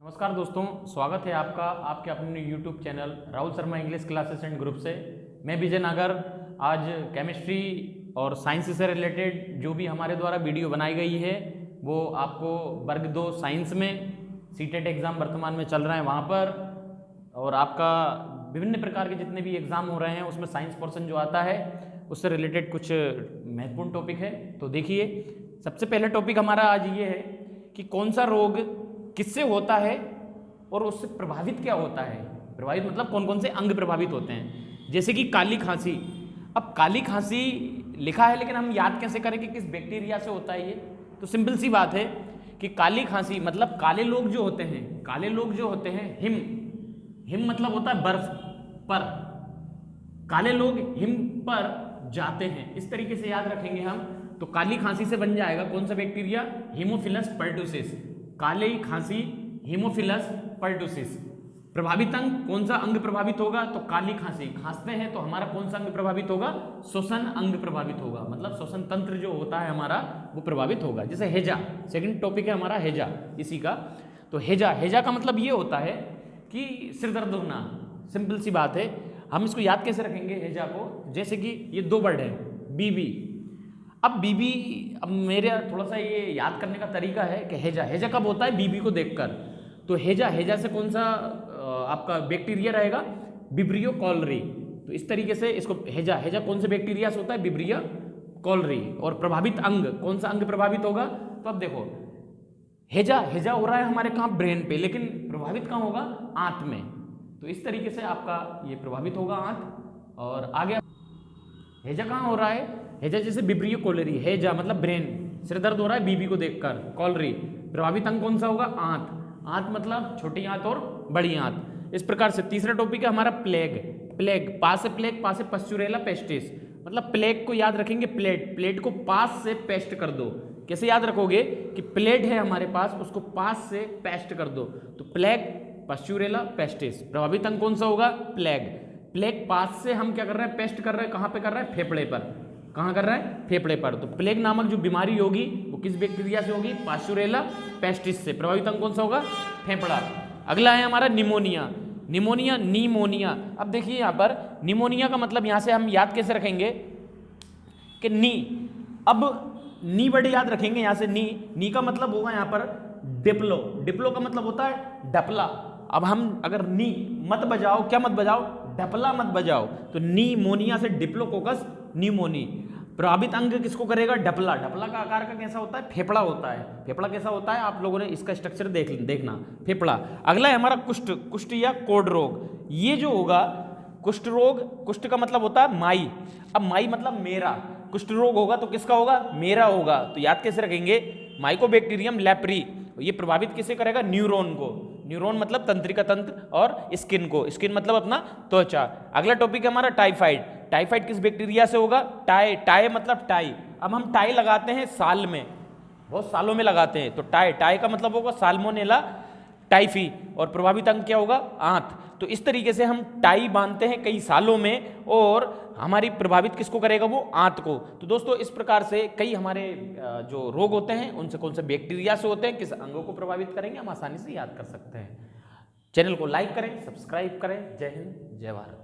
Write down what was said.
नमस्कार दोस्तों, स्वागत है आपका आपके अपने YouTube channel Rahul Sharma English classes and group से। मैं विजय नागर। आज केमिस्ट्री और साइंस से रिलेटेड जो भी हमारे द्वारा वीडियो बनाई गई है वो आपको वर्ग 2 साइंस में सीटेट एग्ज़ाम वर्तमान में चल रहा है वहाँ पर, और आपका विभिन्न प्रकार के जितने भी एग्ज़ाम हो रहे हैं उसमें साइंस पोर्शन जो आता है उससे रिलेटेड कुछ महत्वपूर्ण टॉपिक है। तो देखिए, सबसे पहला टॉपिक हमारा आज ये है कि कौन सा रोग किससे होता है और उससे प्रभावित क्या होता है। प्रभावित मतलब कौन कौन से अंग प्रभावित होते हैं, जैसे कि काली खांसी। अब काली खांसी लिखा है लेकिन हम याद कैसे करें कि किस बैक्टीरिया से होता है ये? तो सिंपल सी बात है कि काली खांसी मतलब काले लोग जो होते हैं, काले लोग जो होते हैं, हिम मतलब होता है बर्फ पर, काले लोग हिम पर जाते हैं, इस तरीके से याद रखेंगे हम। तो काली खांसी से बन जाएगा कौन सा बैक्टीरिया? Haemophilus pertussis. काली खांसी हीमोफिलस पर्टुसिस। प्रभावित अंग, कौन सा अंग प्रभावित होगा? तो काली खांसी, खांसते हैं तो हमारा कौन सा अंग प्रभावित होगा? श्वसन अंग प्रभावित होगा, मतलब श्वसन तंत्र जो होता है हमारा वो प्रभावित होगा। जैसे हैजा, सेकंड टॉपिक है हमारा हैजा इसी का। तो हैजा का मतलब ये होता है कि सिर दर्द होना। सिंपल सी बात है, हम इसको याद कैसे रखेंगे हैजा को? जैसे कि ये दो वर्ड है बीबी। अब बीबी, अब मेरे थोड़ा सा ये याद करने का तरीका है कि हैजा कब होता है? बीबी को देखकर। तो हैजा से कौन सा आपका बैक्टीरिया रहेगा? Vibrio cholerae. तो इस तरीके से इसको हैजा कौन से बैक्टीरिया से होता है? Vibrio cholerae. और प्रभावित अंग, कौन सा अंग प्रभावित होगा? तो अब देखो, हैजा हो रहा है हमारे कहाँ? ब्रेन पे, लेकिन प्रभावित कहाँ होगा? आंत में। तो इस तरीके से आपका ये प्रभावित होगा आंत। और आगे हैजा कहाँ हो रहा है? हैजा जैसे विब्रियो कॉलरी, हैजा मतलब ब्रेन, सिर दर्द हो रहा है बीबी को देखकर, कॉलरी। प्रभावित अंग कौन सा होगा? आंत। आंत मतलब छोटी आंत और बड़ी आंत। इस प्रकार से तीसरा टॉपिक है हमारा प्लेग। पास से प्लेग, पास से पस्चुरेला पेस्टिस। मतलब प्लेग को याद रखेंगे, प्लेट को पास से पेस्ट कर दो। कैसे याद रखोगे कि प्लेट है हमारे पास, उसको पास से पेस्ट कर दो। तो प्लेग, पस्चुरेला, पेस्टिस। प्रभावित अंग कौन सा होगा? प्लेग पास से हम क्या कर रहे हैं? पेस्ट कर रहे हैं। कहाँ पे कर रहे हैं? फेफड़े पर। कहाँ कर रहा है? फेफड़े पर। तो प्लेग नामक जो बीमारी होगी वो किस बैक्टीरिया से होगी? पास्चुरेला पेस्टिस से। प्रभावित अंग कौन सा होगा? फेफड़ा। अगला है हमारा निमोनिया। अब देखिए यहाँ पर निमोनिया का मतलब यहाँ से हम याद कैसे रखेंगे कि अब नी वर्ड याद रखेंगे यहाँ से। नी का मतलब होगा यहाँ पर डिप्लो का मतलब होता है डपला। अब हम अगर नी मत बजाओ, क्या मत बजाओ? डपला मत बजाओ। तो नीमोनिया से डिप्लोकोकस न्यूमोनी। प्रभावित अंग किसको करेगा? डपला का आकार का कैसा होता है? फेफड़ा होता है। फेफड़ा कैसा होता है? आप लोगों ने इसका स्ट्रक्चर देखना, फेफड़ा। अगला है हमारा कुष्ठ या कोढ़ रोग। ये जो होगा कुष्ठ रोग, कुष्ठ का मतलब होता है माई। अब माई मतलब मेरा, कुष्ठ रोग होगा तो किसका होगा? मेरा होगा। तो याद कैसे रखेंगे? Mycobacterium leprae. ये प्रभावित किसे करेगा? न्यूरॉन को। न्यूरॉन मतलब तंत्रिका तंत्र, और स्किन को। स्किन मतलब अपना त्वचा। अगला टॉपिक है हमारा टाइफाइड किस बैक्टीरिया से होगा? टाई मतलब टाई। अब हम टाई लगाते हैं साल में, बहुत सालों में लगाते हैं। तो टाई का मतलब होगा साल्मोनेला टाइफी। और प्रभावित अंग क्या होगा? आंत। तो इस तरीके से हम टाई बांधते हैं कई सालों में, और हमारी प्रभावित किसको करेगा? वो आंत को। तो दोस्तों इस प्रकार से कई हमारे जो रोग होते हैं उनसे कौन से बैक्टीरिया से होते हैं, किस अंगों को प्रभावित करेंगे, हम आसानी से याद कर सकते हैं। चैनल को लाइक करें, सब्सक्राइब करें। जय हिंद, जय भारत।